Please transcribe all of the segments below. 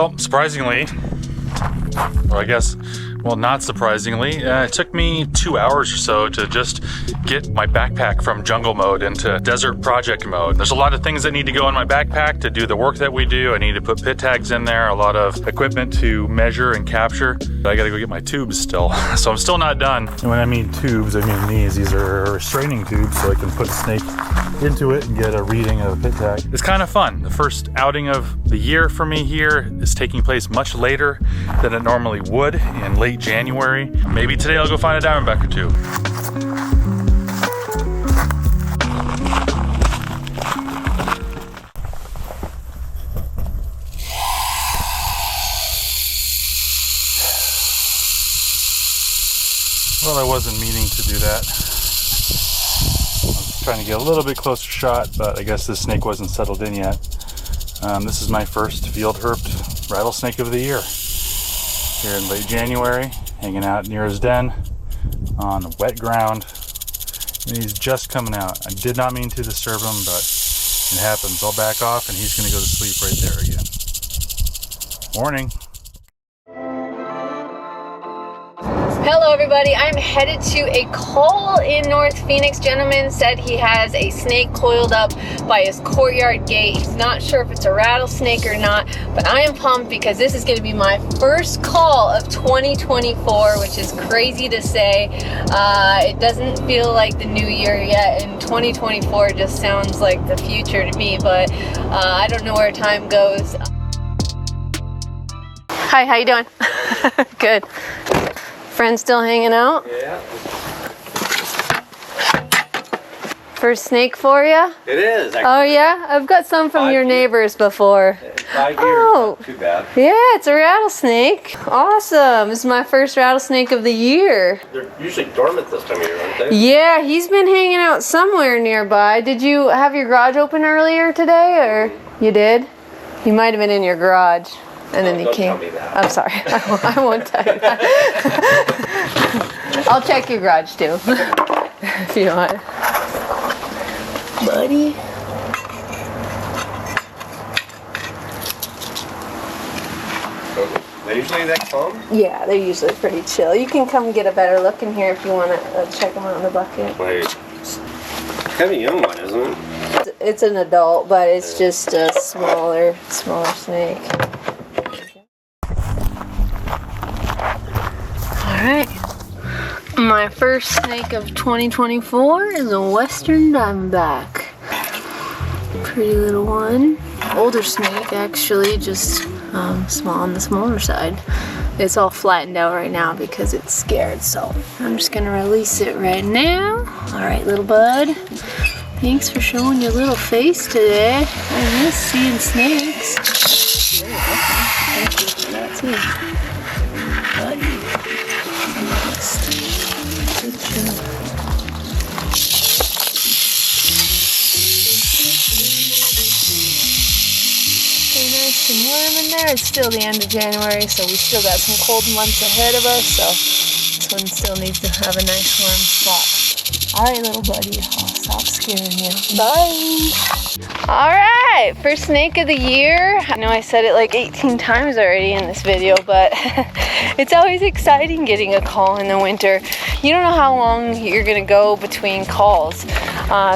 Well, surprisingly, or I guess, well, not surprisingly, it took me 2 hours or so to just get my backpack from jungle mode into desert project mode. There's a lot of things that need to go in my backpack to do the work that we do. I need to put pit tags in there, a lot of equipment to measure and capture. I gotta go get my tubes still. So I'm still not done. And when I mean tubes, I mean these. These are restraining tubes so I can put a snake into it and get a reading of the pit tag. It's kind of fun. The first outing of the year for me here is taking place much later than it normally would, in late January. Maybe today I'll go find a diamondback or two. Well, I wasn't meaning to do that. I was trying to get a little bit closer shot, but I guess this snake wasn't settled in yet. This is my first field herped rattlesnake of the year. Here in late January, hanging out near his den on wet ground. And he's just coming out. I did not mean to disturb him, but it happens. I'll back off and he's gonna go to sleep right there again. Morning. Hello everybody, I'm headed to a call in North Phoenix. Gentleman said he has a snake coiled up by his courtyard gate. He's not sure if it's a rattlesnake or not, but I am pumped because this is going to be my first call of 2024, which is crazy to say. It doesn't feel like the new year yet, and 2024 just sounds like the future to me, but I don't know where time goes. Hi, how you doing? Good. Friends still hanging out? Yeah. First snake for you? It is. Actually. Oh yeah? I've got some from your neighbors before. 5 years, Oh. not too bad. Yeah, it's a rattlesnake. Awesome. This is my first rattlesnake of the year. They're usually dormant this time of year, aren't they? Yeah, he's been hanging out somewhere nearby. Did you have your garage open earlier today, or you did? You might have been in your garage. And then you came. Tell me that. I'm sorry. I won't tell you that. I'll check your garage too. If you want. Buddy. They usually that calm? Yeah, they're usually pretty chill. You can come get a better look in here if you want to check them out in the bucket. Wait. It's kind of a young one, isn't it? It's an adult, but it's just a smaller snake. Alright, my first snake of 2024 is a western diamondback. Pretty little one. Older snake actually, just small on the smaller side. It's all flattened out right now because it's scared, so I'm just gonna release it right now. Alright, little bud. Thanks for showing your little face today. I miss seeing snakes. Thank you for that too. Buddy. Good job. Stay nice and warm in there. It's still the end of January, so we still got some cold months ahead of us, so this one still needs to have a nice warm spot. Alright, little buddy, I'll stop scaring you. Bye! Alright, first snake of the year. I know I said it like 18 times already in this video, but it's always exciting getting a call in the winter. You don't know how long you're gonna go between calls.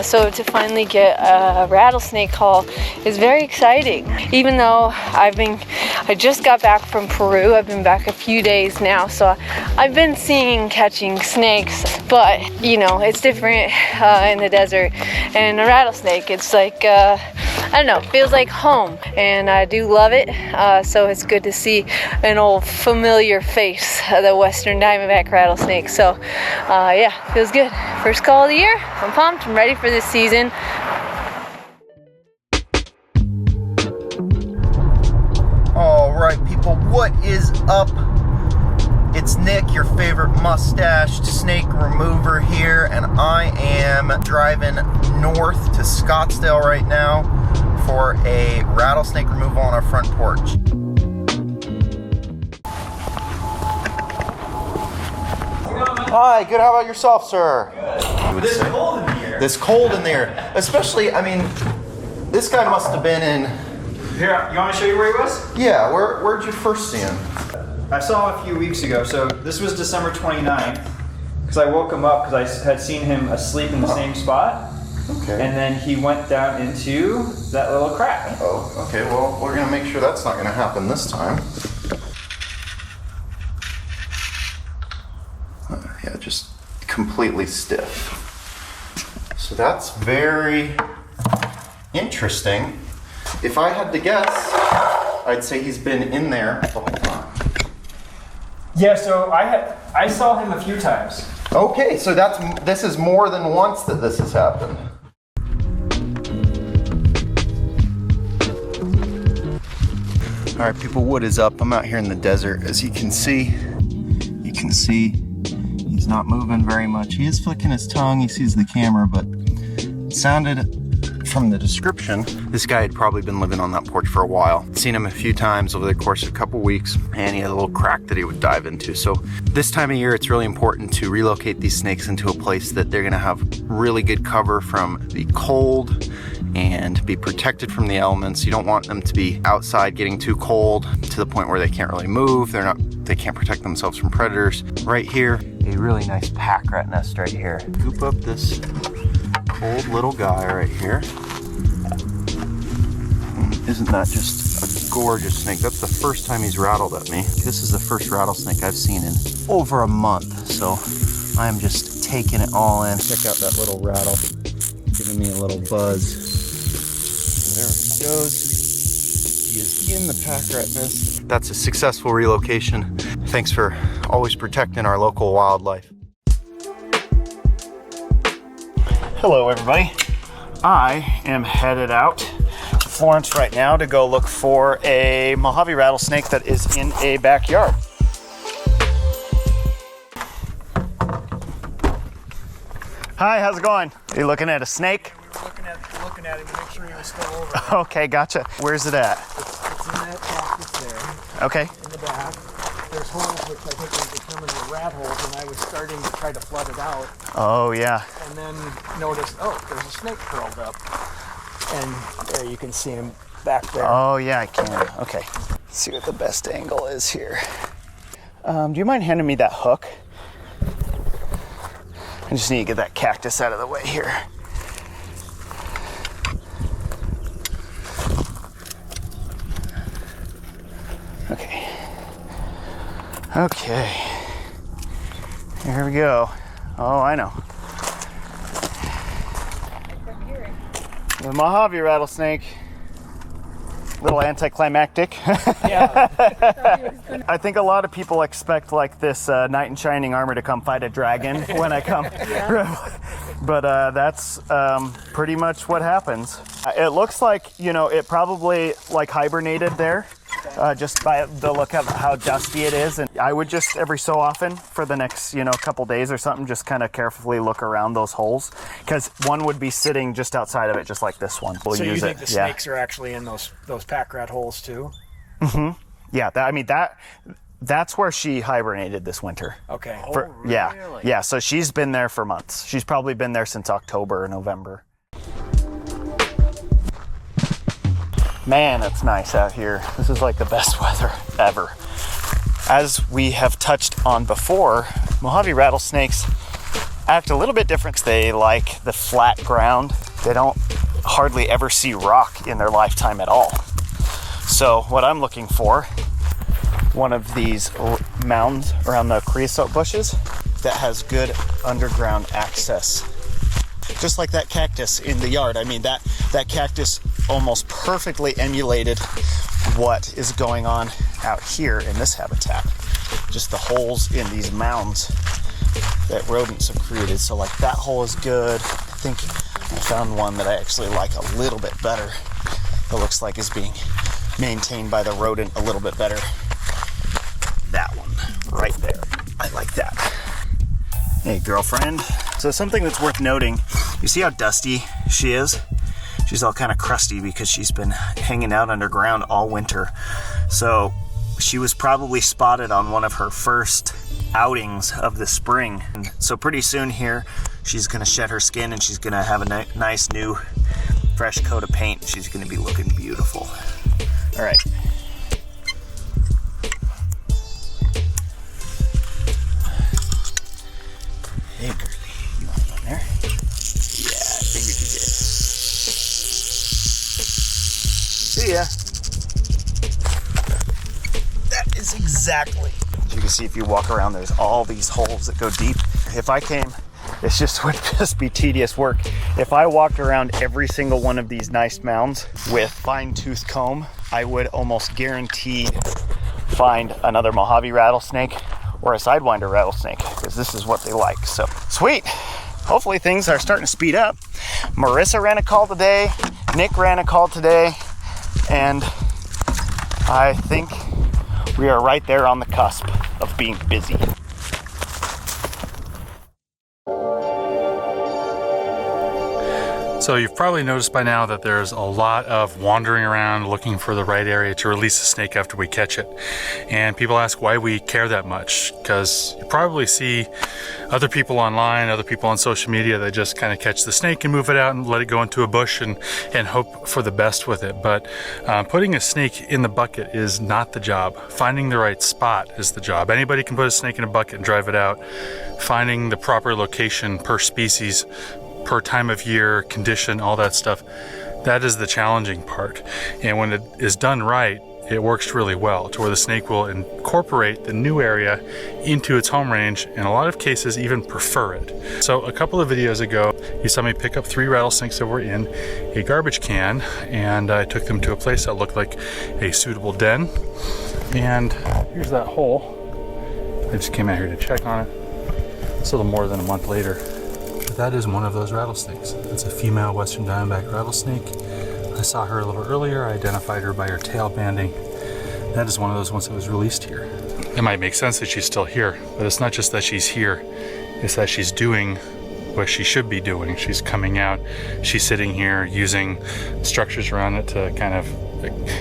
So to finally get a rattlesnake call is very exciting. Even though I just got back from Peru. I've been back a few days now, so I've been catching snakes, but you know, it's different in the desert. And a rattlesnake, it's like, I don't know, feels like home, and I do love it. So it's good to see an old familiar face, the western diamondback rattlesnake. So yeah, feels good. First call of the year. I'm pumped. I'm ready for this season. All right, people, what is up? It's Nick, your favorite mustached snake remover here, and I am driving north to Scottsdale right now for a rattlesnake removal on our front porch. Hi, good. How about yourself, sir? This cold in here. This cold in there. Especially, I mean, this guy must have been in Here, you want me to show you where he was? Yeah, where'd you first see him? I saw him a few weeks ago. So this was December 29th. Because I woke him up because I had seen him asleep in the same spot. Okay. And then he went down into that little crack. Oh, okay. Well, we're gonna make sure that's not gonna happen this time. Yeah, just completely stiff. So that's very interesting. If I had to guess, I'd say he's been in there the whole time. Yeah, so I saw him a few times. Okay, so this is more than once that this has happened. All right, people, wood is up. I'm out here in the desert. As you can see he's not moving very much. He is flicking his tongue. He sees the camera, but it sounded from the description, this guy had probably been living on that porch for a while. Seen him a few times over the course of a couple weeks, and he had a little crack that he would dive into. So this time of year, it's really important to relocate these snakes into a place that they're gonna have really good cover from the cold and be protected from the elements. You don't want them to be outside getting too cold to the point where they can't really move. They can't protect themselves from predators. Right here, a really nice pack rat nest right here. Scoop up this old little guy right here. Isn't that just a gorgeous snake? That's the first time he's rattled at me. This is the first rattlesnake I've seen in over a month, so I'm just taking it all in. Check out that little rattle, giving me a little buzz. There he goes. He is in the pack rat nest. That's a successful relocation. Thanks for always protecting our local wildlife. Hello everybody. I am headed out to Florence right now to go look for a Mojave rattlesnake that is in a backyard. Hi, how's it going? Are you looking at a snake? We were looking at him to make sure he was still over. Okay, gotcha. Where's it at? It's in that cactus there, Okay. in the back. There's holes which I think we determined were rat holes, and I was starting to try to flood it out, Oh yeah. and then noticed, oh, there's a snake curled up. And there you can see him back there. Oh yeah, I can. Okay. Let's see what the best angle is here. Do you mind handing me that hook? I just need to get that cactus out of the way here. Okay. Okay. Here we go. Oh, I know. The Mojave rattlesnake. A little anticlimactic. Yeah. I think a lot of people expect like this knight in shining armor to come fight a dragon when I come. But that's pretty much what happens. It looks like, you know, it probably like hibernated there. Just by the look of how dusty it is. And I would just every so often for the next, you know, couple days or something, just kind of carefully look around those holes, because one would be sitting just outside of it, just like this one. We'll So use you think it. the snakes are actually in those pack rat holes too? Yeah, that's where she hibernated this winter. Okay. Yeah, so she's been there for months. She's probably been there since October or November. Man, it's nice out here. This is like the best weather ever. As we have touched on before, Mojave rattlesnakes act a little bit different. They like the flat ground. They don't hardly ever see rock in their lifetime at all. So what I'm looking for, one of these mounds around the creosote bushes that has good underground access. Just like that cactus in the yard. I mean, that cactus almost perfectly emulated what is going on out here in this habitat. Just the holes in these mounds that rodents have created. So like that hole is good. I think I found one that I actually like a little bit better. It looks like is being maintained by the rodent a little bit better. That one right there. I like that. Hey, girlfriend. So something that's worth noting, you see how dusty she is? She's all kind of crusty because she's been hanging out underground all winter. So she was probably spotted on one of her first outings of the spring. And so pretty soon here, she's gonna shed her skin and she's gonna have a nice new fresh coat of paint. She's gonna be looking beautiful. All right. Hey, girlie, you want to go in there? Yeah, I figured you did. See ya. That is exactly. As you can see, if you walk around, there's all these holes that go deep. If I came, it just would just be tedious work. If I walked around every single one of these nice mounds with fine-tooth comb, I would almost guarantee find another Mojave rattlesnake or a sidewinder rattlesnake, because this is what they like. So sweet. Hopefully things are starting to speed up. Marissa ran a call today, Nick ran a call today, and I think we are right there on the cusp of being busy. So you've probably noticed by now that there's a lot of wandering around looking for the right area to release a snake after we catch it. And people ask why we care that much, because you probably see other people online, other people on social media that just kind of catch the snake and move it out and let it go into a bush and hope for the best with it. But putting a snake in the bucket is not the job. Finding the right spot is the job. Anybody can put a snake in a bucket and drive it out. Finding the proper location per species, per time of year, condition, all that stuff, that is the challenging part. And when it is done right, it works really well to where the snake will incorporate the new area into its home range, in a lot of cases even prefer it. So a couple of videos ago, you saw me pick up 3 rattlesnakes that were in a garbage can, and I took them to a place that looked like a suitable den. And here's that hole. I just came out here to check on it. It's a little more than a month later. That is one of those rattlesnakes. It's a female western diamondback rattlesnake. I saw her a little earlier. I identified her by her tail banding. That is one of those ones that was released here. It might make sense that she's still here, but it's not just that she's here, it's that she's doing what she should be doing. She's coming out, she's sitting here using structures around it to kind of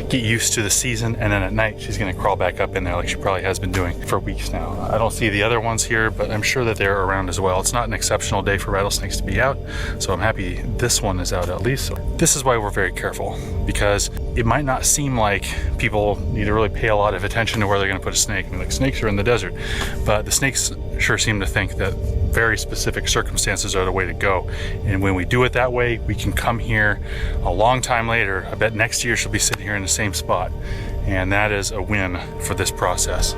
get used to the season, and then at night she's going to crawl back up in there like she probably has been doing for weeks now. I don't see the other ones here, but I'm sure that they're around as well. It's not an exceptional day for rattlesnakes to be out, so I'm happy this one is out at least. So this is why we're very careful, because it might not seem like people need to really pay a lot of attention to where they're going to put a snake. I mean, like, snakes are in the desert, but the snakes sure seem to think that very specific circumstances are the way to go. And when we do it that way, we can come here a long time later. I bet next year she'll be sitting here in the same spot. And that is a win for this process.